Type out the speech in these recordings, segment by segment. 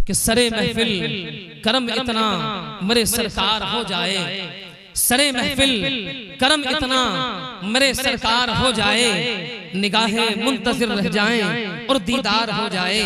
कि सरे महफिल करम इतना मेरे सरकार हो जाए, सरे महफिल करम इतना मेरे सरकार हो जाए, निगाहें मुंतज़िर रह जाएं और दीदार हो जाए।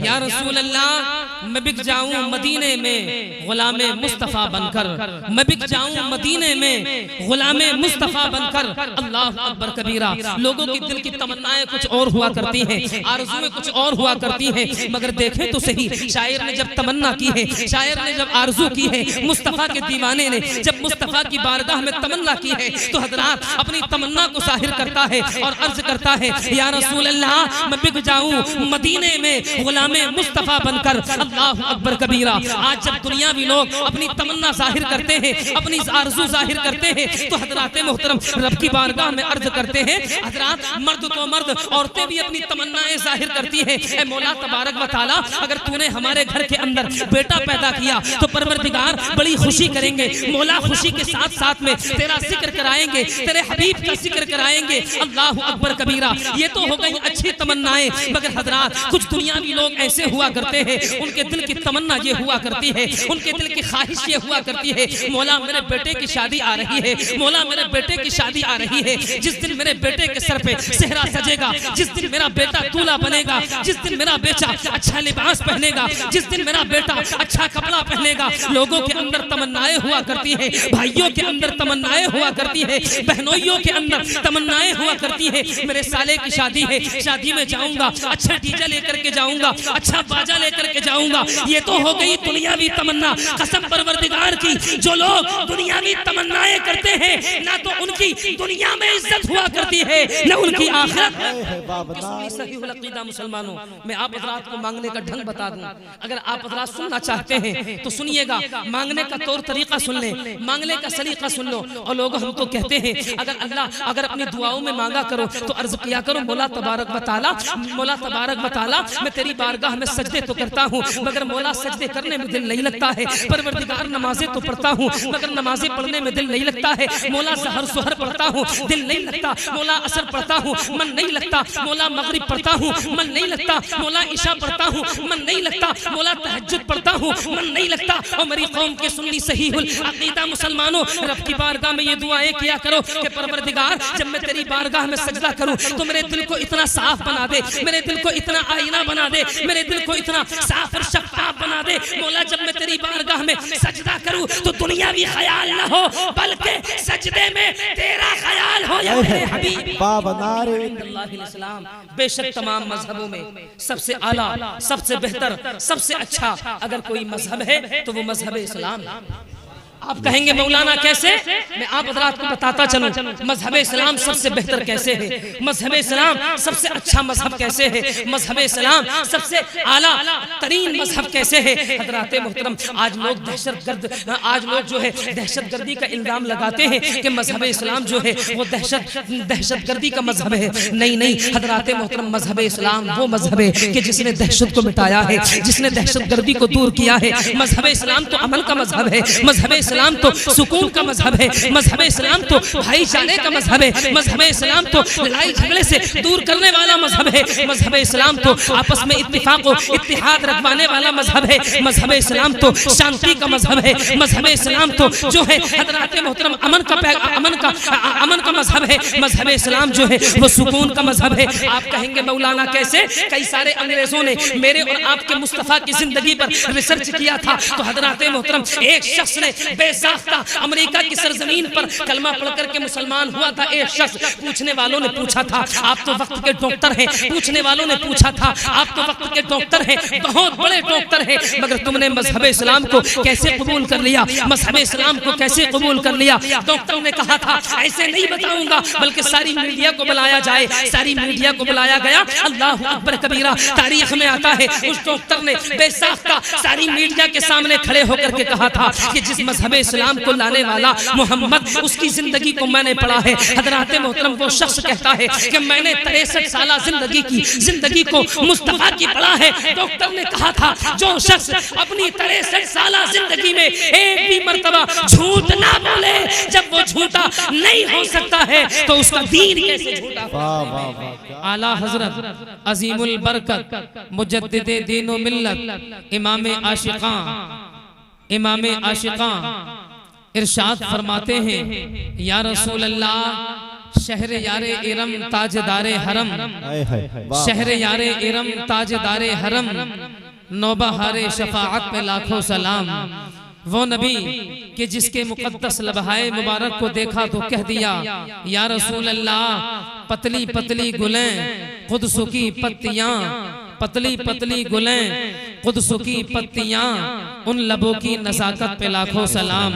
या रसूल अल्लाह मैं बिक जाऊं मदीने में गुलामे मुस्तफ़ा बनकर, मैं बिक जाऊं मदीने में गुलामे मुस्तफ़ा बनकर। अल्लाह अकबर कबीरा। लोगों की दिल की तमन्नाएं कुछ और हुआ करती हैं, आरज़ुएं कुछ और हुआ करती हैं, मगर देखें तो सही शायर ने जब तमन्ना की है, शायर ने जब आरज़ू की है, मुस्तफ़ा के दीवाने ने जब मुस्तफ़ा की बारगाह में तमन्ना की है, तो हज़रात अपनी तमन्ना को ज़ाहिर करता है और अर्ज करता है, या रसूल अल्लाह मैं बिक जाऊं मदीने में गुलामे मुस्तफ़ा बनकर। अल्लाह अकबर कबीरा। आज जब दुनियावी लोग अपनी तमन्ना जाहिर करते हैं, अपनी आरज़ू जाहिर करते हैं, तो हज़रात मोहतरम रब की बारगाह में अर्ज करते हैं, हज़रात मर्द तो मर्द, औरतें भी अपनी तमन्नाएं जाहिर करती हैं। ऐ मौला तबारक व तआला, अगर तूने हमारे घर के अंदर बेटा पैदा किया तो परवरदिगार बड़ी खुशी करेंगे। मौला खुशी के साथ साथ में तेरा जिक्र कराएंगे, तेरे हबीब का जिक्र कराएंगे। अल्लाह अकबर कबीरा। ये तो हो गई अच्छी तमन्नाएं, मगर हज़रात कुछ दुनियावी लोग ऐसे हुआ करते हैं, उनके दिल की तमन्ना ये हुआ करती है, उनके दिल की ख्वाहिश ये हुआ करती है, मौला मेरे बेटे की शादी आ रही है, मौला मेरे बेटे की शादी आ रही है। जिस दिन मेरे बेटे के सर पे सेहरा सजेगा, जिस दिन मेरा बेटा दूल्हा बनेगा, जिस दिन मेरा बेटा अच्छा लिबास पहनेगा, जिस दिन मेरा बेटा अच्छा कपड़ा पहनेगा, लोगों के अंदर तमन्नाएं हुआ करती है, भाइयों के अंदर तमन्नाएं हुआ करती है, बहनोइयों के अंदर तमन्नाएं हुआ करती है। मेरे साले की शादी है, शादी में जाऊंगा, अच्छा डीजे लेकर के जाऊंगा, अच्छा बाजा लेकर के जाऊंगा। ये तो हो गई दुनियावी तमन्ना। कसम परवरदिगार की, जो लोग दुनियावी तमन्नाएं करते हैं, ना तो उनकी दुनिया में इज्जत हुआ करती है, न उनकी आखिरत। सहीहुल अक़ीदा मुसलमानों, मैं आप हज़रात को मांगने का ढंग बता दूं। अगर आप हज़रात सुनना चाहते हैं तो सुनिएगा, मांगने का तौर तरीका सुन ले, मांगने का सलीका सुन लो। और लोग हम तो कहते हैं अगर अपनी दुआओं में मांगा करो तो अर्ज किया करो, मौला तबारक व तआला, मौला तबारक व तआला मैं तेरी बारगाह में सजदे तो करता हूँ, मगर मौला सजदे करने में दिल नहीं लगता है। परवरदिगार नमाजें तो पढ़ता हूँ, मगर नमाजें पढ़ने में दिल नहीं लगता है। मौला सहर सुहर पढ़ता हूँ, दिल नहीं लगता। मौला असर पढ़ता हूँ, मन नहीं लगता। मौला मगरिब पढ़ता हूँ, मन नहीं लगता। मौला इशा पढ़ता हूँ, मन नहीं लगता। मौला तहज्जुद पढ़ता हूँ, मन नहीं लगता। और मेरी कौम के सुन्नी सहीहुल अक़ीदा मुसलमानों, रब की बारगाह में ये दुआएं किया करो कि परवरदिगार जब मैं तेरी बारगाह में सजदा करूं तो मेरे दिल को इतना साफ बना दे, मेरे दिल को इतना आईना बना दे, मेरे दिल को इतना साफ और शफ़ाफ़ बना दे। मौला जब मैं तेरी बारगाह में सजदा करूं तो दुनियावी ख्याल ना हो, बल्कि सजदे में तेरा ख्याल हो। या मेरे हबीब इस्लाम। बेशक तमाम मजहबों में सबसे आला, सबसे बेहतर, सबसे अच्छा अगर कोई मजहब है तो वो मजहब इस्लाम। आप कहेंगे मौलाना कैसे? मैं आप हज़रात को बताता चलूं, मजहब इस्लाम सबसे बेहतर कैसे है, मजहब इस्लाम सबसे अच्छा मजहब कैसे है, मजहब इस्लाम सबसे आला तरीन मजहब कैसे है। हज़रात मोहतरम, आज लोग जो है दहशतगर्दी का इल्ज़ाम लगाते हैं कि मजहब इस्लाम जो है वो दहशतगर्दी का मजहब है। नहीं हज़रात मोहतरम, मजहब इस्लाम वो मजहब है कि जिसने दहशत को मिटाया है, जिसने दहशतगर्दी को दूर किया है। मजहब इस्लाम तो अमल का मजहब है, मजहब इस्लाम तो सुकून का मजहब है, मजहब इस्लाम तो भाईचारे का मजहब है, मजहब इस्लाम तो लड़ाई झगड़े से दूर करने वाला मजहब है, मजहब इस्लाम तो आपस में इत्तिफाक और इत्तिहाद रखवाने वाला मजहब है, मजहब इस्लाम तो शांति का मजहब है, मजहब इस्लाम तो जो है हज़रात मोहतरम अमन का मजहब है, मजहब इस्लाम जो है वो सुकून का मजहब है। आप कहेंगे मौलाना कैसे? कई सारे अंग्रेजों ने मेरे और आपके मुस्तफ़ा की जिंदगी पर रिसर्च किया था, तो हज़रात मोहतरम एक शख्स ने बेसाख्ता अमेरिका की सरजमीन पर कलमा पढ़कर के मुसलमान हुआ था। एक शख्स, पूछने वालों ने पूछा था, आप तो वक्त के डॉक्टर हैं, पूछने वालों ने पूछा था, आप तो वक्त के डॉक्टर हैं, बहुत बड़े डॉक्टर हैं, मगर तुमने मजहब इस्लाम को कैसे कबूल कर लिया, मजहब इस्लाम को कैसे कबूल कर लिया? डॉक्टर ने कहा था ऐसे नहीं बताऊंगा, बल्कि सारी मीडिया को बुलाया जाए। सारी मीडिया को बुलाया गया। अल्लाह अकबर कबीरा। तारीख में आता है उस डॉक्टर ने बेसाख्ता सारी मीडिया के सामने खड़े होकर के कहा था कि जिस मजहब इस्लाम को लाने वाला मोहम्मद, उसकी जिंदगी को मैंने पढ़ा है। हज़रात मोहतरम, वो शख्स कहता है कि मैंने 63 साल जिंदगी को मुस्तफा की पढ़ा है। डॉक्टर ने कहा था जो शख्स अपनी 63 साल जिंदगी में एक भी मर्तबा झूठ ना बोले, जब वो झूठा नहीं हो सकता है तो उसका दीन कैसे झूठा? आला हजरत अजीमुल बरकत मुजद्दिदे दीन व मिल्लत इमाम आशिका इरशाद फरमाते हैं, या रसूल अल्लाह शहर यारे इरम ताजदारे हरम, शहर यारे इरम ताजदारे हरम, नौबहारे शफाअत पे लाखों सलाम। वो नबी कि जिसके मुकद्दस लबहाए मुबारक को देखा तो कह दिया, या रसूल अल्लाह पतली पतली गुलें खुदसु की पत्तियां, पतली पतली गुलें खुदसु की पत्तियां, उन लबों की नज़ाकत पे लाखों सलाम,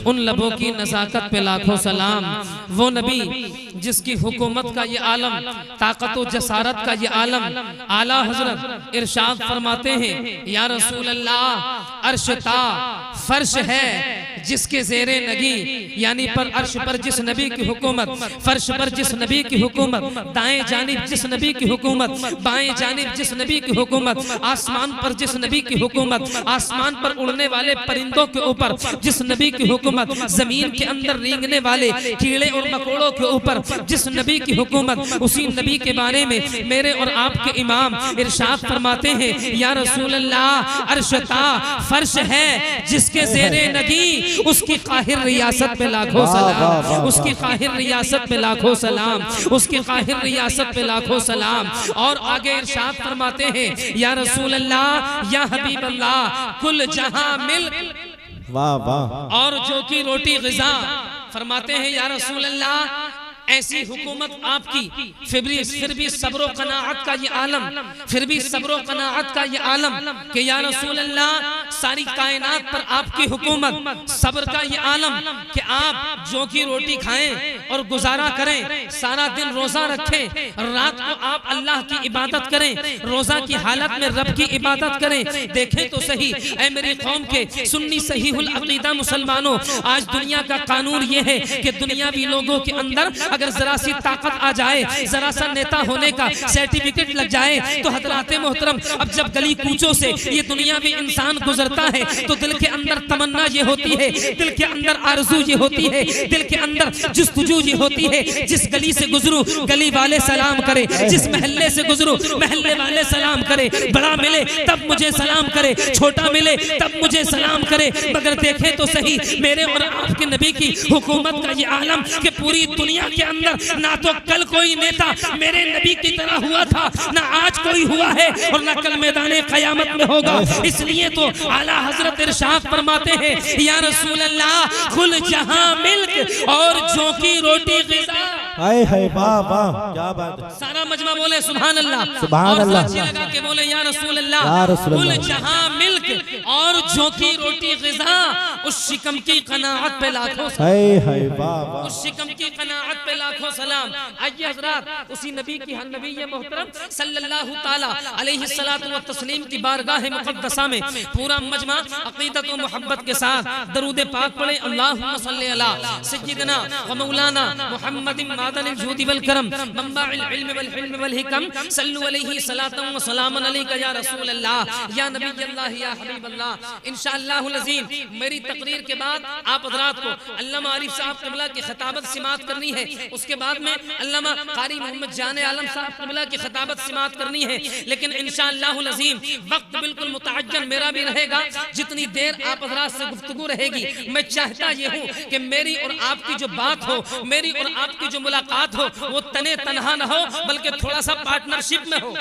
उन लबों की नज़ाकत पे लाखों सलाम। वो नबी जिसकी हुकूमत का ये आलम, ताकत व जसारत का ये आलम, आला हजरत इरशाद फरमाते हैं, या रसूल अल्लाह अर्श ता फर्श है जिसके ज़ेरे नगी, यानी पर अर्श पर जिस नबी की हुकूमत, फर्श पर जिस नबी की हुकूमत, दाएं जानिब जिस नबी की हुकूमत, बाएं जानिब जिस नबी की हुकूमत, आसमान पर जिस नबी की हुकूमत, आसमान पर उड़ने वाले परिंदों के ऊपर जिस नबी की हुकूमत, जमीन के अंदर रेंगने वाले कीड़े और मकोड़ों के ऊपर जिस नबी की हुकूमत, उसी नबी के बारे में मेरे और आपके इमाम इरशाद फरमाते हैं, या रसूल अल्लाह अर्श ता फर्श है जिसके ज़ेरे नगी, उसकी काहिर रियासत पे लाखों सलाम, उसकी काहिर रियासत पे लाखों सलाम, उसकी काहिर रियासत पे लाखों सलाम। और आगे इरशाद फरमाते हैं, या रसूल अल्लाह या हबीब अल्लाह कुल जहां मिल, वाह वाह, और जो की रोटी ग़िज़ा, फरमाते हैं या रसूल अल्लाह ऐसी हुकूमत आपकी, फिर भी सब्र कनाअत का ये आलम, फिर भी सब्र कनाअत का ये आलम कि या रसूल अल्लाह सारी कायनात पर आपकी हुकूमत, सब्र का ये आलम कि आप जो की रोटी खाएं और गुजारा करें, सारा दिन रोजा रखें, रात को आप अल्लाह की इबादत करें, रोजा की हालत में रब की इबादत करें। देखें तो सही ऐ मेरी कौम के सुन्नी सहीहुल अकीदा मुसलमानों, आज दुनिया का कानून ये है कि दुनियावी लोगों के अंदर अगर जरा सी ताकत आ जाए, जरा सा नेता होने का सर्टिफिकेट लग जाए, तो हजराते मोहतरम अब जब गली कूचों से ये दुनिया में इंसान गुजरता है तो दिल के अंदर तमन्ना ये होती है, दिल के अंदर आरज़ू ये होती है, दिल के अंदर जुस्तजू ये होती है, जिस गली से गुजरूं गली वाले सलाम करे, जिस महल्ले से गुजरूं महल्ले वाले सलाम करे, बड़ा मिले तब मुझे सलाम करे, छोटा मिले तब मुझे सलाम करे। मगर देखें तो सही मेरे और आपके नबी की हुकूमत का ये आलम कि पूरी दुनिया के अंदर ना तो कल कोई नेता मेरे नबी की तरह हुआ था, ना आज कोई हुआ है और ना कल मैदाने क़यामत में होगा। इसलिए तो आला हजरत इरशाद फरमाते हैं, या रसूल अल्लाह कुल जहां मिल्क और जो की रोटी ग़िज़ा। हाय हाय वाह वाह क्या बात है। सारा मजमा बोले सुभान अल्लाह, सुभान अल्लाह, लगा के बोले या रसूल अल्लाह कुल जहां मिल्क और जो की रोटी ग़िज़ा, उस शिकम की कनाअत पे लाखों सलाम, उस शिकम की कनाअत पे लाखों सलाम। आइए हज़रात उसी नबी की हम नबी मोहतरम सल्लल्लाहु ताला अलैहि सलातु व तस्लीम की बारगाह मुक़द्दसा में पूरा मजमा अक़ीदत व मोहब्बत के साथ दरूद पाक पढ़े। अल्लाहुम्मा सल्लि अला सय्यिदना व मौलाना मुहम्मदिन मादनिल जूदि वल करम मंबाइल इल्म वल हिल्म वल हिकम सल्लु अलैहि सलातन व सलामन अलैका या रसूल अल्लाह या नबी अल्लाह या हबीब अल्लाह। इंशाअल्लाहुल अज़ीम मेरी तकरीर के बाद आप हज़रात को अल्लामा आरिफ साहब क़िबला की खिताबत समाअत करनी है, उसके बाद में अल्लामा कारी मोहम्मद जान आलम साहब क़िबला की खिताबत समाअत करनी है। लेकिन इंशाअल्लाहुल अज़ीम वक्त बिल्कुल मुतअज्जल मेरा भी रहेगा, जितनी देर आप हज़रात से गुफ्तगू रहेगी मैं चाहता ये हूँ कि मेरी और आपकी जो बात हो, मेरी और आपकी जो मुलाकात हो वो तने तनहा न हो बल्कि थोड़ा सा पार्टनरशिप में हो।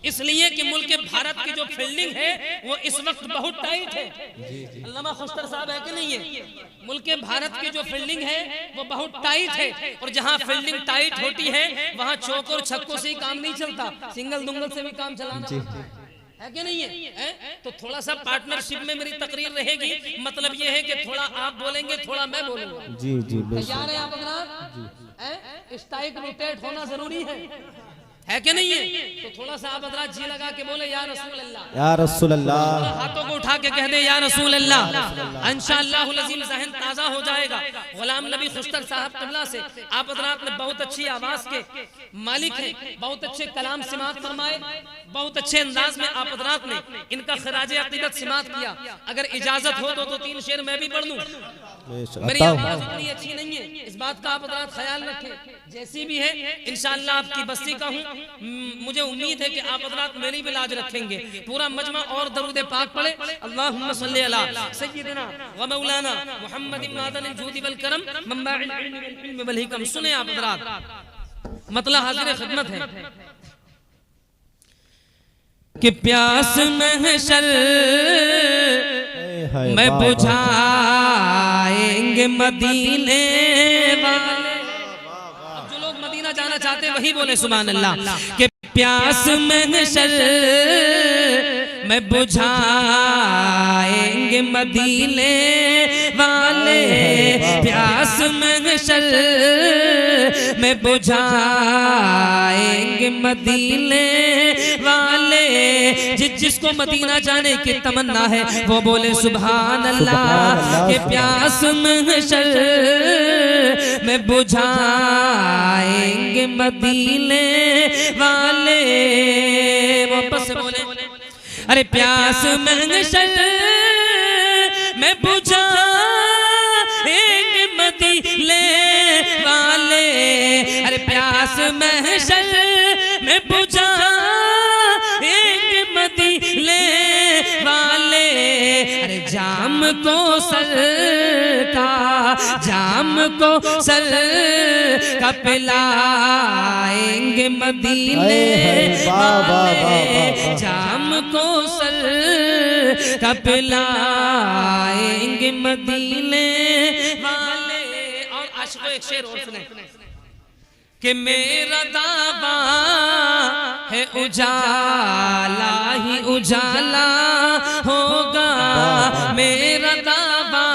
इसलिए कि मुल्क भारत की जो फील्डिंग है वो इस वक्त बहुत टाइट है। अल्लामा खुशतर साहब है कि नहीं है? मुल्क भारत की जो फील्डिंग है वो बहुत टाइट है और जहाँ फील्डिंग टाइट होती है वहाँ चौकों और छक्कों से ही काम नहीं चलता, सिंगल दुंगल से भी काम चलाना है कि नहीं है? तो थोड़ा सा पार्टनरशिप में मेरी तकरीर रहेगी। मतलब ये है कि थोड़ा आप बोलेंगे थोड़ा मैं बोलूंगा। जी जी तैयार है आप अपना? स्ट्राइक रोटेट होना जरूरी है कि नहीं है? तो थोड़ा सा आप हज़रात जी लगा के बोले या रसूल अल्लाह, या रसूल अल्लाह। हाथों को उठा उठा के कह दे या रसूल अल्लाह, इंशाअल्लाह अज़ीम ज़हन ताज़ा हो जाएगा। गुलाम नबी खुश्तर साहब क़िबला से आप हज़रात ने बहुत अच्छी आवाज़ के मालिक हैं, बहुत अच्छे कलाम सिमात फरमाए, बहुत अच्छे अंदाज में आप हज़रात ने इनका खराज अक़ीदत सिमात किया। अगर इजाज़त हो तो 3 शेर मैं भी पढ़ लूँ। मेरी आवाज़ इतनी अच्छी नहीं है, इस बात का आप हज़रात ख्याल रखें। जैसी भी है इंशाअल्लाह आपकी बस्ती का हूँ, मुझे उम्मीद है कि आप हज़रात मेरी भी लाज रखेंगे। पूरा मजमा और दरूद पाक पढ़े। अल्लाहुम्मा सल्ली अला सय्यिदिना व मौलाना मुहम्मद मादनिल जूदी वल करम मंबाइल इल्म वल हिकम। सुने आप हज़रात, मतलब हाज़िर खिदमत है कि प्यास महशर मैं बुझाएंगे मदीने वाले। अब जो लोग मदीना जाना चाहते हैं वही बोले सुभान अल्लाह। कि प्यास महशर मैं बुझाएंगे मदीने वाले, प्यास महशर में बुझाएंगे मदीने वाले। जिसको मदीना जाने की तमन्ना है वो बोले सुभान अल्लाह। के प्यास महशर में बुझाएंगे मदीने वाले। वापस से बोले अरे प्यास महशर में बुझाएंगे मदीने वाले। अरे प्यास महशर में बुझाएंगे मदीने वाले। अरे जाम को सर का पिलाएंगे मदीने वाले। जाम को सर का पिलाएंगे मदीने वाले। और आशिक़ो एक शेर और सुने कि मेरा दावा है उजाला ही उजाला होगा। मेरा दावा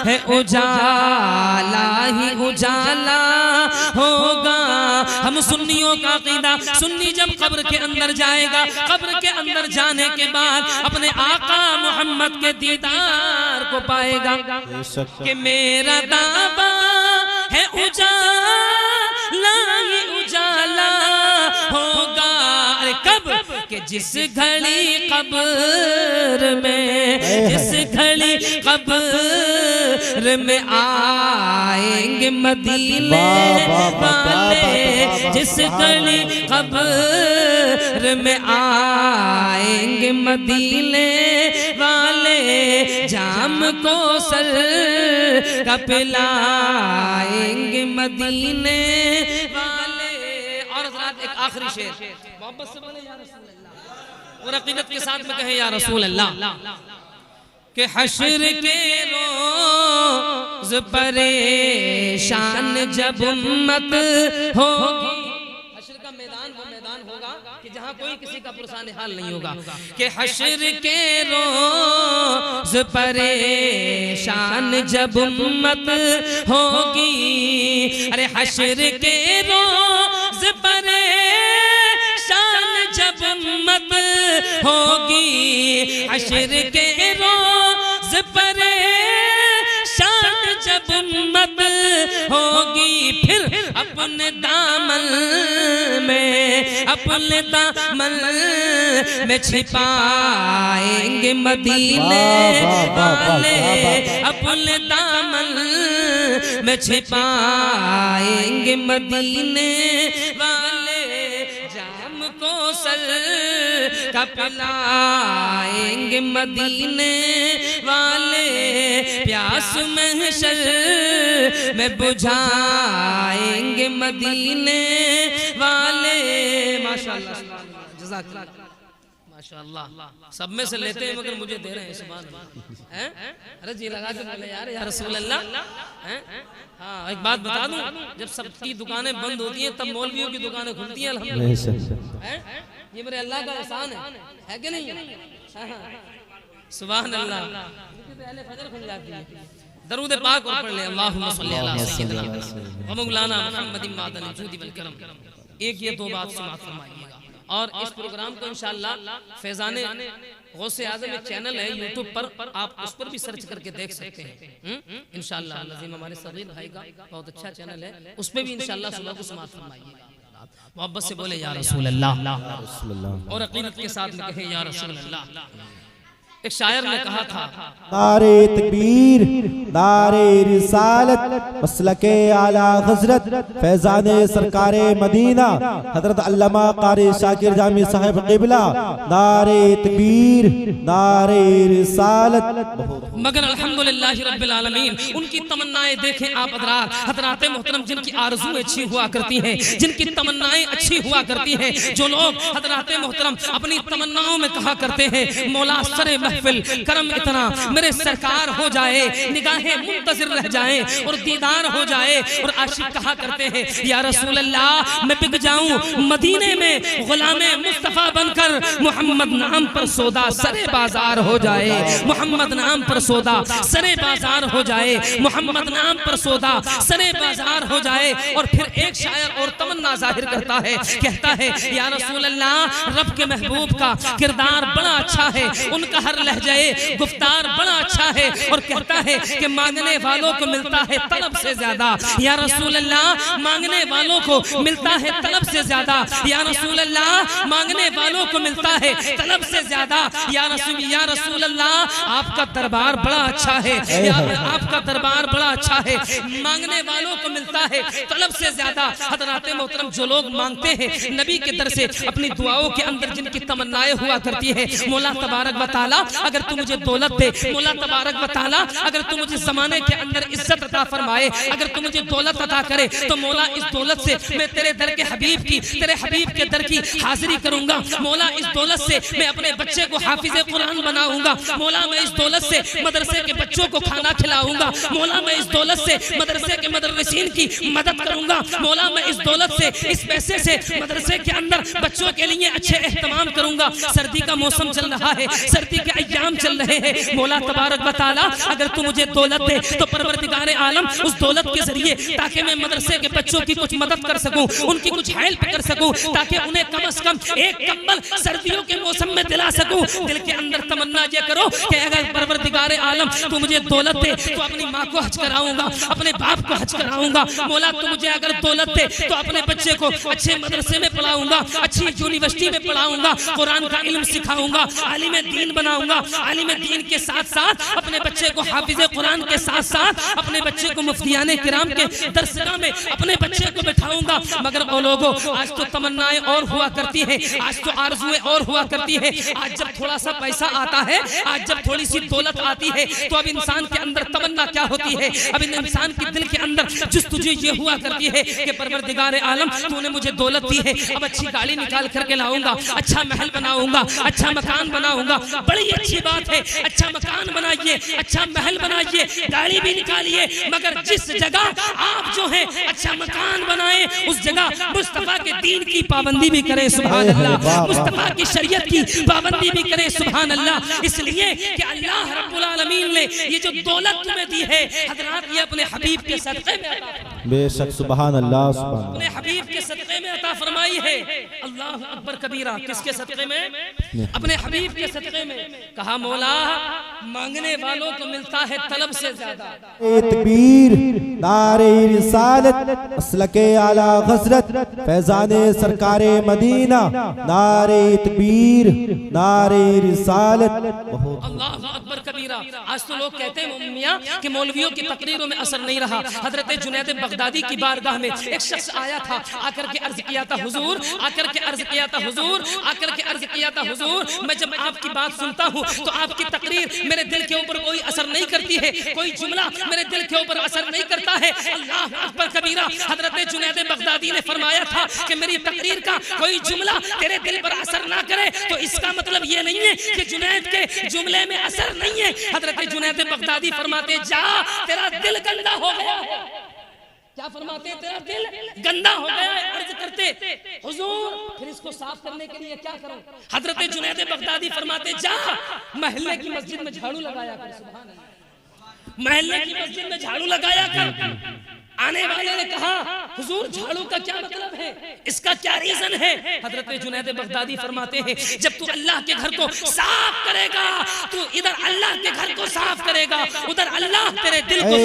है उजाला ही उजाला होगा। हम सुन्नियों का अक़ीदा, सुन्नी जब कब्र के अंदर जाएगा, कब्र के अंदर जाने के बाद अपने आका मोहम्मद के दीदार को पाएगा। कि मेरा दावा है उजाला ही उजाला होगा। अरे कब कि जिस घड़ी कब्र में, जिस घड़ी कब्र में आएंगे मदीने वाले। जिस घड़ी कब्र में आएंगे मदीने वाले। जाम को सर का पिलाएंगे मदीने वाले। और एक आखिरी शेर मोहब्बत से बोले या रसूल अल्लाह, और अक़ीदत के साथ में कहे या रसूल अल्लाह। कि हश्र के रोज़ परेशान जब उम्मत होगी। हश्र का मैदान वो मैदान होगा कि जहाँ कोई किसी का पुरसान हाल नहीं होगा। कि हश्र के रोज़ परेशान जब उम्मत होगी। अरे हश्र के रोज़ परेशान जब उम्मत होगी। हश्र के रोज़ परेशान जब उम्मत होगी। फिर अपने दामन में छिपाएंगे मदीने वाले। अपने दामन में छिपाएंगे मदीने वाले। जाम को सर का पिलाएंगे मदीने वाले। प्यास महशर में बुझाएंगे मदीने वाले। माशाअल्लाह जज़ाकल्लाह माशाअल्लाह। सब में से लेते हैं मगर मुझे दे रहे हैं सुभान अल्लाह। अरे जी लगा के बोले यार या रसूल अल्लाह। हाँ एक बात बता दूं, जब सबकी दुकानें बंद होती हैं तब मौलवियों की दुकानें खुलती हैं अल्हम्दुलिल्लाह। ये मेरे अल्लाह का एहसान है कि नहीं? सुभान अल्लाह। पहले फजर खुल जाती है। दरूद पाक और पढ़ ले अल्लाहुम्मा सल्ली अला सय्यिदिना व मौलाना मुहम्मद मादनिल जूदी वल करम। एक ये दो बात समाअत फरमाइएगा। और इस प्रोग्राम को इंशाअल्लाह फैजाने गौसे आज़म एक चैनल है यूट्यूब पर, आप उस पर भी सर्च करके देख सकते हैं इंशाअल्लाह। लज़ीम हमारे सगीर भाई का बहुत अच्छा चैनल है, उस पर भी इंशाअल्लाह सुबह को समाअत फरमाइएगा। मोहब्बत से बोले या रसूल अल्लाह और अक़ीदत के साथ में कहे या रसूल अल्लाह। एक शायर ने कहा था, नारे तकबीर नारे रिसालत मसलके आला हजरत फैजाने सरकारे मदीना हजरत अल्लामा कारी शाकिर जामी साहिब क़िबला, नारे तकबीर नारे रिसालत। मगर अल्हम्दुलिल्लाह रब्बिल आलमीन उनकी तमन्नाएं देखें आप हज़रात मोहतरम, जिनकी आरज़ू अच्छी हुआ करती हैं, जिनकी तमन्नाएं अच्छी हुआ करती हैं, जो लोग हज़रात मोहतरम अपनी तमन्नाओं में कहा करते हैं मौला सरे महफिल करम इतना मेरे सरकार हो जाए, निगाहें मुंतज़िर रह जाएं और दीदार हो जाए। और आशिक कहा करते हैं या रसूल अल्लाह मैं बिक जाऊं मदीने में गुलामे मुस्तफा बनकर, मोहम्मद नाम पर सौदा सरे बाजार हो जाए, मोहम्मद नाम पर सौदा सरे बाजार हो जाए, मोहम्मद नाम पर सौदा सरे बाजार हो जाए। और फिर एक शायर और तमन्ना जाहिर करता है, कहता है या रसूल अल्लाह रब के महबूब का किरदार बड़ा अच्छा है, उनका हर लहजा गुफ्तार बड़ा अच्छा है। और कहता है कि मांगने वालों को मिलता है तलब से ज्यादा, या रसूल अल्लाह मांगने वालों को मिलता है तलब से ज्यादा, या रसूल अल्लाह मांगने वालों को मिलता है तलब से ज्यादा, या रसूल अल्लाह आपका दरबार बड़ा अच्छा है, आपका दरबार बड़ा अच्छा है, मांगने वालों को मिलता है तलब से ज्यादा। हज़रात मोहतरम जो लोग मांगते हैं नबी के दर से अपनी दुआओं के अंदर जिनकी तमन्नाएं हुआ करती है, मौला तबारक व तआला अगर तू मुझे दौलत दे, मौला तबारक व तआला अगर तू मुझे ज़माने के अंदर इज्जत अता फरमाए, अगर तू मुझे दौलत अता करे तो मौला इस दौलत से मैं तेरे दर के हबीब की, तेरे हबीब के दर की हाजिरी करूंगा। मौला इस दौलत से मैं अपने बच्चे को हाफिज़े कुरान बनाऊंगा। मौला मैं इस दौलत से मदरसे के बच्चों को खाना खिलाऊंगा। मौला मैं इस दौलत से मदरसे के मदरसीन की मदद करूंगा। मौला मैं इस दौलत से, इस पैसे से मदरसे के अंदर बच्चों के लिए अच्छे एहतमाम करूंगा। सर्दी का मौसम चल रहा है, सर्दी के अय्याम चल रहे हैं, मौला तबारक व तआला अगर तू मुझे दौलत दे तो परवरदिगार आलम उस दौलत के जरिए ताकि मैं मदरसे के बच्चों की कुछ मदद कर सकूं, उनकी कुछ हेल्प कर सकूं, ताकि उन्हें कम से कम एक कंबल सर्दियों के मौसम में दिला सकूं। दिल के अंदर तमन्ना ये करो कि अगर परवरदिगार आलम तू मुझे दौलत दे तो अपनी माँ को हज कराऊंगा, अपने बाप को हज कराऊंगा। मौला तू मुझे अगर दौलत दे तो अपने बच्चे को अच्छे मदरसे में पढ़ाऊंगा, अच्छी यूनिवर्सिटी में पढ़ाऊंगा, कुरान का इल्म सिखाऊंगा, आलिम दीन बनाऊंगा। आलिम दीन के साथ साथ अपने बच्चे को हाफिज़े कुरान के साथ साथ अपने बच्चे को मुफ्तियाने किराम के दरसगाह में अपने बच्चे को बैठाऊंगा। मगर ओ लोगों, आज तो तमन्नाएं और हुआ करती है, आज तो आरज़ुएं और हुआ करती है। आज जब थोड़ा सा पैसा आता है, आज जब थोड़ी सी दौलत आती है, तो अब इंसान के अंदर तमन्ना क्या होती है? अब इंसान के दिल के अंदर जुस्तजू ये हुआ करती है कि परवरदिगार आलम तूने मुझे दौलत दी है, अब अच्छी गाड़ी निकाल करके लाऊंगा, अच्छा महल बनाऊंगा, अच्छा मकान बनाऊंगा। बड़ी अच्छी बात है, अच्छा मकान बनाइए, अच्छा महल बनाइए, गाड़ी भी निकालिए, मगर जिस जगह आप जो है अच्छा मकान बनाए उस जगह मुस्तफा के दीन की पाबंदी भी करें, सुभान अल्लाह, मुस्तफा की शरीयत की पाबंदी भी करें, सुभान अल्लाह। इसलिए कि अल्लाह रब्बुल आलमीन ने ये जो दौलत तुम्हें दी है हज़रात, ये अपने हबीब के सदक़े में बेशक सुभान अल्लाह, सुभान अपने हबीब के सदक़े में अता फरमाई है। अल्लाह अकबर कबीरा, किसके सदक़े में? अपने हबीब के सदक़े में। कहा मौला मांगने वालों को मिलता है तलब से ज्यादा। तकबीर नारे रिसालत मसलके आला हजरत फैजाने सरकारे मदीना, नारे तकबीर नारे रिसालत। अल्लाह अकबर कबीरा। आज तो लोग कहते हैं मियां कि मौलवियों की तकरीरों में असर नहीं रहा। हजरत जुनैद बगदादी की बारगाह में एक शख्स आया था, आकर के अर्ज किया था हुजूर, आकर के अर्ज किया था हुजूर, आकर के अर्ज किया था हुजूर, मैं जब आपकी बात सुनता हूँ तो आपकी तकरीर मेरे दिल के ऊपर कोई असर नहीं करती है, कोई जुमला मेरे दिल के ऊपर असर नहीं करता है। अल्लाह अकबर कबीरा। हजरत जुनैद बगदादी ने फरमाया था कि मेरी तकरीर का कोई जुमला तेरे दिल पर असर ना करे तो इसका मतलब ये नहीं है कि जुनैद के जुमले में असर नहीं है। हजरत जुनैद बगदादी फरमाते जा तेरा दिल गंदा हो गया है। क्या फरमाते? तेरा दिल गंदा हो गया है। अर्ज करते हुजूर फिर इसको साफ करने के लिए क्या करूं? हजरत जुनैद बगदादी फरमाते जा महल्ले की मस्जिद में झाड़ू लगाया कर, सुभान अल्लाह, महल्ले की मस्जिद में झाड़ू लगाया कर। आने वाले ने कहा हुजूर झाड़ू का क्या मतलब है, इसका क्या रीजन है? हजरत जुनैद बगदादी फरमाते हैं जब तू अल्लाह के घर को साफ करेगा, तू इधर अल्लाह के घर को साफ करेगा, उधर अल्लाह तेरे दिल को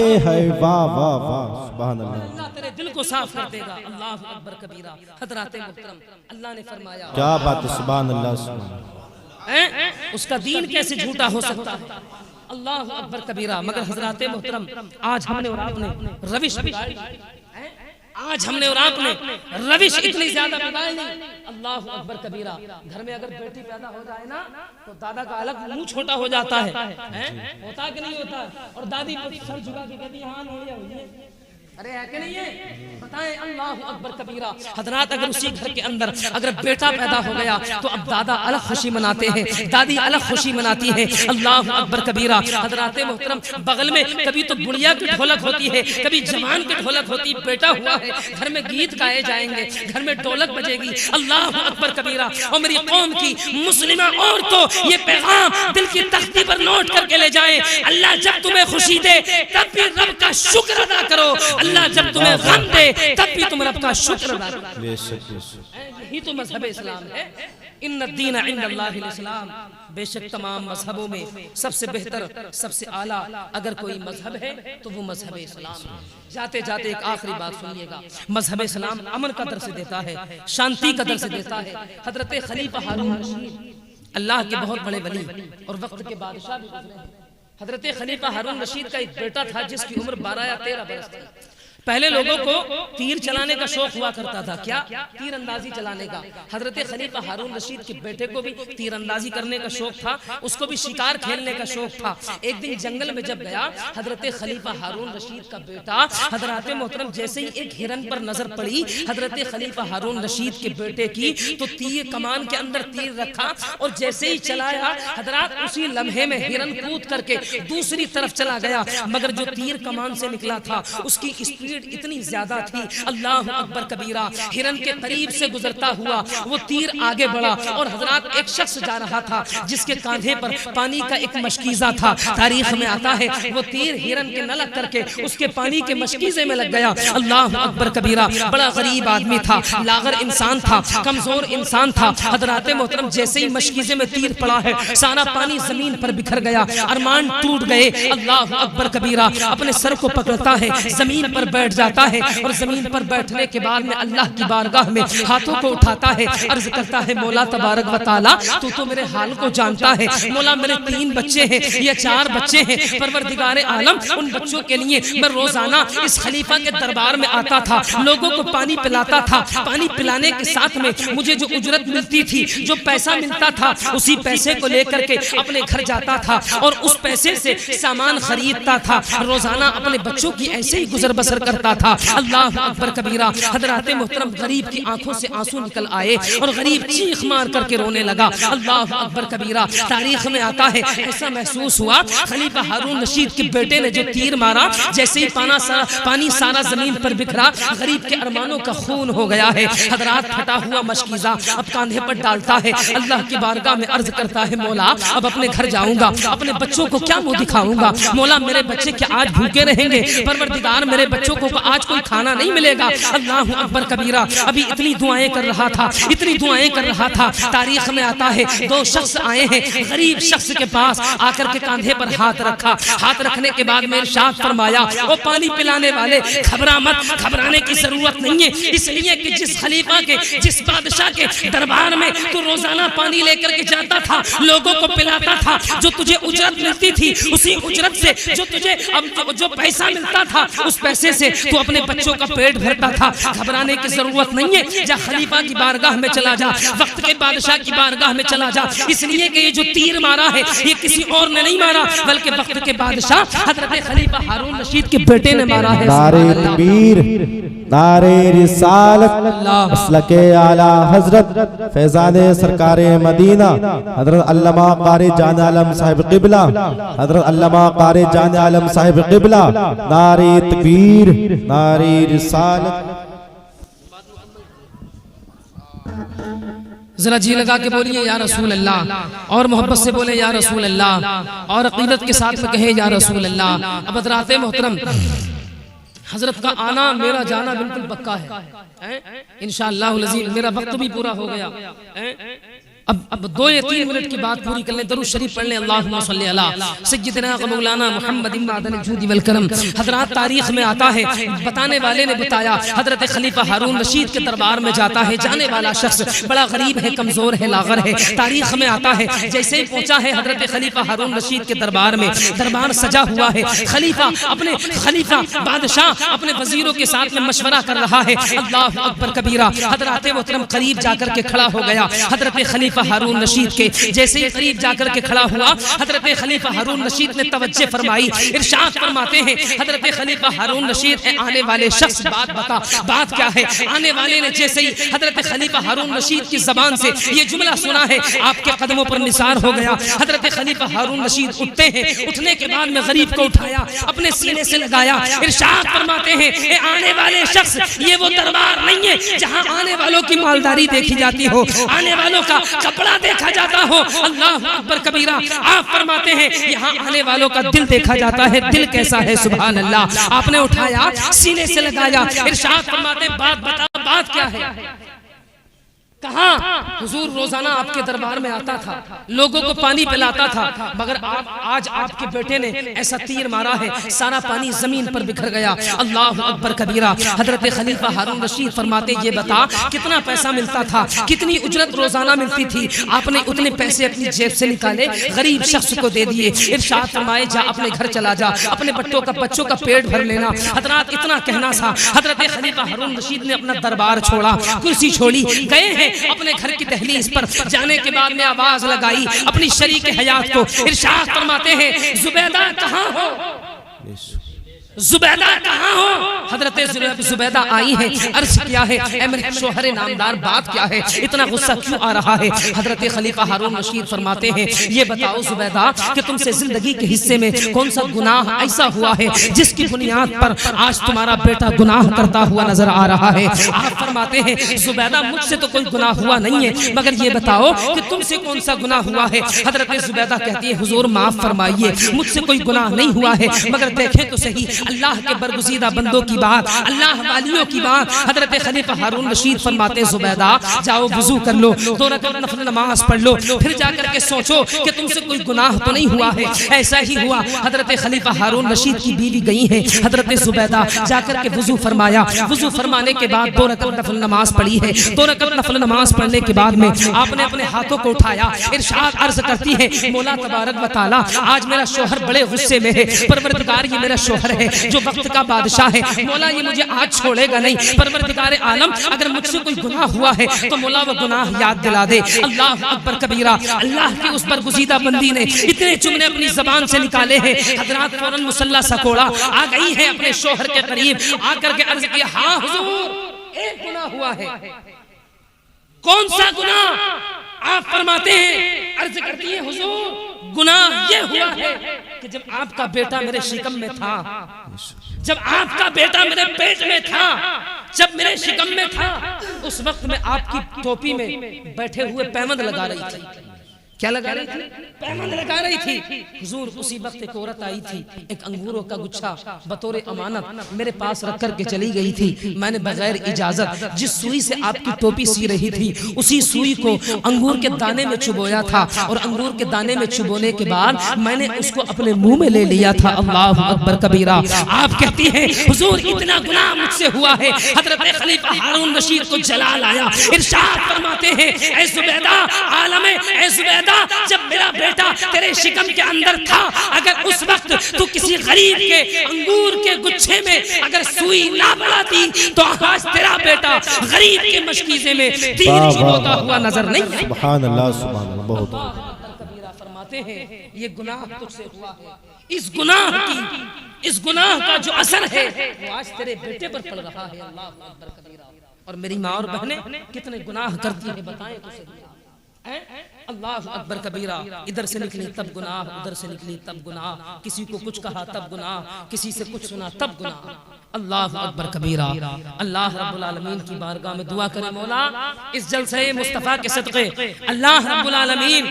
वाह वाह वाह सुभान अल्लाह, अल्लाह तेरे दिल को साफ कर देगा। अल्लाह अकबर कबीरा। हजरत मोहतरम अल्लाह ने फरमाया क्या बात है, सुभान अल्लाह सुभान। उसका दीन कैसे झूठा हो सकता है? अल्लाह अकबर कबीरा। मगर हजरत मोहतरम आज हमने और आपने रविश बिगाड़ी, आज हमने और आपने रविश इतनी ज्यादा बिगाड़ी। अल्लाह अकबर कबीरा। घर में अगर बेटी पैदा हो जाए ना तो दादा का अलग मुंह छोटा हो जाता है, होता कि नहीं होता? और दादी सर झुका के कहती हाँ नोड़िया हुई है, अरे है कि नहीं है? बताएं। अल्लाह अकबर कबीरा। हजरात अगर उसी घर के अंदर अगर बेटा पैदा हो गया तो अब दादा अलग खुशी मनाते हैं, दादी अलग खुशी मनाती है। अल्लाह अकबर कबीरा। हजरात मोहतरम बगल में कभी तो बुढ़िया की ढोलक होती है, कभी जवान की ढोलक होती, बेटा हुआ है घर में गीत गाए जाएंगे, घर में ढोलक बजेगी। अल्लाह अकबर कबीरा। और मेरी कौम की मुस्लिमा औरतों ये पैगाम दिल की तख्ती पर नोट करके ले जाएं। अल्लाह जब तुम्हें खुशी दे तब भी रब का शुक्र अदा करो, अल्लाह जब तुम्हें गम दे तब भी तुम रब का शुक्र अदा करो। यही तो मजहब इस्लाम है। इन्न दीन इंदल्लाहिल इस्लाम। बेशक तमाम मजहबों में सबसे बेहतर, सबसे आला अगर कोई मजहब है तो वो मजहब इस्लाम है। जाते जाते एक आखिरी बात सुनिएगा। मजहब इस्लाम अमन का दर्स देता है, शांति का दर्स देता है। हजरत खलीफा हारून रशीद अल्लाह के बहुत बड़े वली और वक्त के बादशाह भी गुजरे हैं। हजरत खलीफा हारून रशीद का एक बेटा था जिसकी उम्र 12 या 13 बरस थी। पहले लोगों को तीर चलाने का शौक हुआ करता था, क्या? तीर अंदाजी चलाने का। हजरत खलीफा हारून रशीद के बेटे को भी तीर अंदाजी करने का शौक था, उसको भी शिकार खेलने का शौक था। एक दिन जंगल में जब गया हजरत खलीफा हारून रशीद का बेटा, हजरत मोहतरम जैसे ही एक हिरन पर नजर पड़ी हजरत खलीफा हारून रशीद के बेटे की, तो तीर कमान के अंदर तीर रखा और जैसे ही चलाया हजरत उसी लम्हे में हिरन कूद करके दूसरी तरफ चला गया। मगर जो तीर कमान से निकला था उसकी स्पीड इतनी ज्यादा थी, अल्लाह अकबर कबीरा। हिरन के करीब से गुजरता हुआ वो तीर आगे बढ़ा और हजरत एक शख्स जा रहा था जिसके कांधे पर पानी का एक मशकीजा था। तारीख में आता है वो तीर हिरन के न लग करके उसके पानी के मशकीजे में लग गया। अल्लाह अकबर कबीरा। बड़ा गरीब आदमी था, लागर इंसान था, कमजोर इंसान था। हजरत मोहतरम जैसे ही मशकीजे में तीर पड़ा है सारा पानी जमीन पर बिखर गया, अरमान टूट गए। अल्लाह अकबर कबीरा। अपने सर को पकड़ता है, जमीन पर बैठ जाता है और जमीन पर बैठने के बाद में अल्लाह की बारगाह में हाथों को उठाता है, अर्ज करता है मौला तबारक व तआला तू तो मेरे हाल को जानता है। मौला मेरे 3 बच्चे हैं या 4 बच्चे हैं, परवरदिगारे आलम उन बच्चों के लिए मैं रोजाना इस खलीफा के दरबार में आता था, लोगों को पानी पिलाता था। पानी पिलाने के साथ में मुझे जो उजरत मिलती थी, जो पैसा मिलता था, उसी पैसे को लेकर के अपने घर जाता था और उस पैसे से सामान खरीदता था। रोजाना अपने बच्चों की ऐसे ही गुजर बसर करता था। अल्लाह अकबर कबीरा। हजरत मोहतरम गरीब की आंखों से आंसू निकल आए और गरीब चीख मार करके रोने लगा। अल्लाह अकबर कबीरा। तारीख में आता है ऐसा महसूस हुआ खलीफा हारून रशीद के बेटे ने जो तीर मारा, जैसे ही पानी सारा जमीन पर बिखरा, गरीब के अरमानों का खून हो गया है। हजरात फटा हुआ मशकीजा अब कांधे पर डालता है, अल्लाह की बारगाह में अर्ज करता है मौला अब अपने घर जाऊंगा, अपने बच्चों को क्या मुंह दिखाऊंगा? मौला मेरे बच्चे क्या आज भूखे रहेंगे? परवरदिगार मेरे बच्चों को आज कोई खाना नहीं मिलेगा। अल्लाह अकबर कबीरा। अभी इतनी दुआएं कर रहा था, इतनी दुआएं कर रहा था। तारीख में आता है 2 शख्स आए हैं गरीब शख्स के पास, आकर के कांधे पर हाथ रखा। हाथ रखने के बाद में इरशाद फरमाया वो पानी पिलाने वाले घबरा मत, घबराने की जरूरत नहीं है, इसलिए कि जिस खलीफा के, जिस बादशाह के दरबार में तू रोजाना पानी लेकर के जाता था, लोगों को पिलाता था, जो तुझे उजरत मिलती थी उसी उजरत से जो तुझे अब जो पैसा मिलता था उस पैसे से तू अपने बच्चों का पेट भरता था। घबराने की जरूरत नहीं है, जा खलीफा की बारगाह में चला जा, वक्त के बादशाह की बारगाह में चला जा, इसलिए कि ये जो तीर मारा है ये किसी और ने नहीं मारा बल्कि वक्त के बादशाह हजरत खलीफा हारून रशीद के बेटे ने मारा है। नारे तकबीर, नारे रिसालत, मसलके आला हजरत फैजाने सरकारे मदीना हजरत अल्लामा कारी जान आलम साहिब क़िबला, हजरत अल्लामा कारी जान आलम साहिब क़िबला। नारे तकबीर, नारे रिसालत। जरा जी लगा के बोलिए या रसूल अल्लाह, और मोहब्बत से बोले या रसूल अल्लाह, और अकीदत के साथ में कहे या रसूल अल्लाह। अब हज़रात मोहतरम हजरत का आना मेरा जाना बिल्कुल पक्का है। इंशाअल्लाह अज़ीज़ मेरा वक्त भी पूरा हो गया। अब 2 या 3 मिनट की बात पूरी कर लें, दरूद शरीफ पढ़ लें। अल्लाहुम्मा सल्ली अला सय्यिदना व मौलाना मुहम्मद इमादन जूदी वल करम। हजरात तारीख में आता है, बताने वाले ने बताया, हजरत खलीफा हारून रशीद के दरबार में जाता है जाने वाला शख्स, बड़ा गरीब है, कमजोर है, लागर है। तारीख में आता है जैसे ही पहुंचा है हजरत खलीफा हारून रशीद के दरबार में, दरबार सजा हुआ है। खलीफा बादशाह अपने वजीरों के साथ में मशवरा कर रहा है। अल्लाहु अकबर कबीरा। हजरत मोहतरम करीब जाकर के खड़ा हो गया हजरत खलीफा हारून रशीद के। जैसे ही करीब जाकर के खड़ा हुआ हजरत खलीफा हारून रशीद ने तवज्जो फरमाई, इरशाद फरमाते हैं हजरत खलीफा हारून रशीद आने वाले शख्स बात बता, बात क्या है। आने वाले ने जैसे ही हजरत खलीफा हारून रशीद की जबान से ये जुमला सुना है, आपके कदमों पर निसार हो गया। हजरत खलीफा हारून रशीद उठते हैं, उठने के बाद में गरीब को उठाया, अपने सीने से लगाया, इरशाद फरमाते हैं ए आने वाले शख्स, ये वो दरबार नहीं है जहां आने वालों की मालदारी देखी जाती हो, आने वालों का कपड़ा देखा जाता हो। अल्लाह अकबर कबीरा। आप फरमाते हैं यहाँ आने वालों का दिल देखा जाता है। दिल कैसा है? सुभान अल्लाह। आपने उठाया, सीने से लगाया, इरशाद फरमाते बात बता, बात क्या है? कहा हुजूर रोजाना आपके दरबार में आता था, लोगों को पानी पिलाता था, मगर आज आपके बेटे ने ऐसा तीर मारा है, सारा पानी जमीन पर बिखर गया। अल्लाह अकबर कबीरा। हजरत खलीफा हारून रशीद फरमाते ये बता कितना पैसा मिलता था, कितनी उजरत रोजाना मिलती थी? आपने उतने पैसे अपनी जेब से निकाले, गरीब शख्स को दे दिए। इरशाद फरमाए जा अपने घर चला जा, अपने बच्चों का पेट भर लेना। हजरात इतना कहना था, हजरत खलीफा हारून रशीद ने अपना दरबार छोड़ा, कुर्सी छोड़ी, गए हैं अपने घर की दहलीज पर। जाने के बाद में आवाज लगाई अपनी शरीक हयात को, इरशाद फरमाते हैं जुबैदा कहाँ हो? जुबैदा कहाँ हो? हजरत जुबैदा आई है, अर्ज किया है ऐ मेरे शोहर नामदार बात क्या है, इतना गुस्सा क्यों आ रहा है? हजरत खलीफा हारून रशीद फरमाते हैं ये बताओ जुबैदा कि तुमसे जिंदगी के हिस्से में कौन सा गुनाह ऐसा हुआ है जिसकी बुनियाद पर आज तुम्हारा बेटा गुनाह करता हुआ नजर आ रहा है? आप फरमाते हैं जुबैदा मुझसे तो कोई गुनाह हुआ नहीं है, मगर ये बताओ कि तुमसे कौन सा गुनाह हुआ है? हजरत जुबैदा कहती है हुजूर माफ फरमाइए, मुझसे कोई गुनाह नहीं हुआ है, मगर देखें तो सही अल्लाह के बरगुज़ीदा बंदों की बात, अल्लाह वालियों की बात। हजरत खलीफा हारून रशीद फरमाते जुबैदा जाओ वुजू कर लो, 2 रकात नफल नमाज पढ़ लो, फिर जाकर के सोचो कि तुमसे कोई गुनाह तो नहीं हुआ है। ऐसा ही हुआ। हजरत खलीफा हारून रशीद की बीवी गई है हजरत जुबैदा, जाकर के वुजू फरमाया, वुजू फरमाने के बाद 2 रकात नफल नमाज पढ़ी है। 2 रकात नफल नमाज पढ़ने के बाद में आपने अपने हाथों को उठाया, इरशाद अर्ज करती है मौला तबारक व तआला आज मेरा शोहर बड़े गुस्से में है, परवरदिगार ये मेरा शोहर है जो वक्त का बादशाह है, मौला ये मुझे आज छोड़ेगा नहीं, परवरदिगार आलम अगर मुझसे कोई गुनाह हुआ है तो मौला वो गुनाह याद दिला दे। अल्लाह अकबर कबीरा। अल्लाह की उस पर गुज़ीदा बंदी ने इतने जुमले अपनी जबान से निकाले हैं, हजरात फौरन मुसल्ला सकोड़ा आ गई है अपने शोहर के करीब, आकर के अर्ज किया हाँ हुजूर एक गुनाह हुआ है। कौन सा गुनाह? आप फरमाते हैं, अर्ज करती है हुजूर गुनाह ये हुआ है कि जब आपका बेटा मेरे शिकम में था, जब आपका बेटा मेरे पेट में था, जब मेरे शिकम में था, उस वक्त में आपकी टोपी में बैठे हुए पैमंद लगा रही थी। क्या लगा रही थी? पैमंद लगा रही थी। हुजूर उसी वक्त एक औरत आई थी, एक अंगूरों का गुच्छा बतौर अमानत मेरे पास रख कर के चली गई थी। मैंने बगैर इजाजत जिस सुई से आपकी टोपी सी रही थी उसी सुई को अंगूर के दाने में चुबोया था, और अंगूर के दाने में चुबोने के बाद मैंने उसको अपने मुंह में ले लिया था। अल्लाह अकबर कबीरा। आप कहती हैं हुजूर इतना गुनाह मुझसे हुआ है। हजरत खलीफा हारून रशीद को जलाल आया, इरशाद फरमाते हैं ऐ जुबैदा आलम ऐ जुबैदा जब मेरा बेटा तेरे शिकम के अंदर था, अगर उस वक्त तू किसी गरीब के अंगूर के गुच्छे में अगर सुई ना बढ़ाती तो आज तेरा बेटा गरीब के मशकीज़े में तीर चुभता हुआ नजर नहीं है। सुभान अल्लाह सुभान अल्लाह। बहुत कबीरा फरमाते हैं ये गुनाह तुझसे हुआ है, इस गुनाह का जो असर है वो आज तेरे बेटे पर पड़ रहा है। अल्लाह अकबर कबीरा। और मेरी माँ और बहनें कितने गुनाह करती है बताएं तुझे। अल्लाह अकबर कबीरा। इधर से निकली तब गुनाह, उधर से निकली तब गुनाह, किसी को कुछ कहा तब गुनाह, किसी से कुछ सुना तब गुनाह। अल्लाह अकबर कबीरा। अल्लाह रब्बुल आलमीन की बारगाह में दुआ करें मौला इस जलसे मुस्तफ़ा के सदक़े अल्लाह रब्बुल आलमीन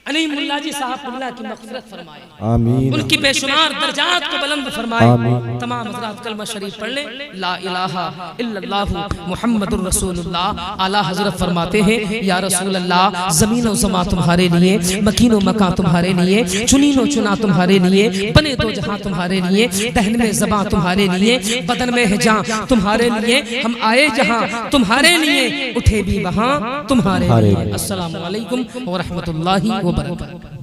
अली मुल्ला जी साहब अल्लाह की मग़फ़िरत फरमाए, आमीन। उनकी बेशुमार दर्जात को बुलंद फरमाए। आमीन। तमाम हज़रात कलमा शरीफ पढ़ ले, ला इलाहा इल्लल्लाहु मुहम्मदुर रसूलुल्लाह। आला हज़रत फरमाते हैं, या रसूल अल्लाह, ज़मीन व समा तुम्हारे लिए, मकीन व मकां तुम्हारे लिए, चुनीनो चुना तुम्हारे लिए, बने दो जहां तुम्हारे लिए, दहन में ज़बां तुम्हारे लिए, बदन में है जान तुम्हारे लिए, हम आए जहां तुम्हारे लिए, उठे भी वहां तुम्हारे लिए। अस्सलामु अलैकुम व रहमतुल्लाहि व बरकातहू।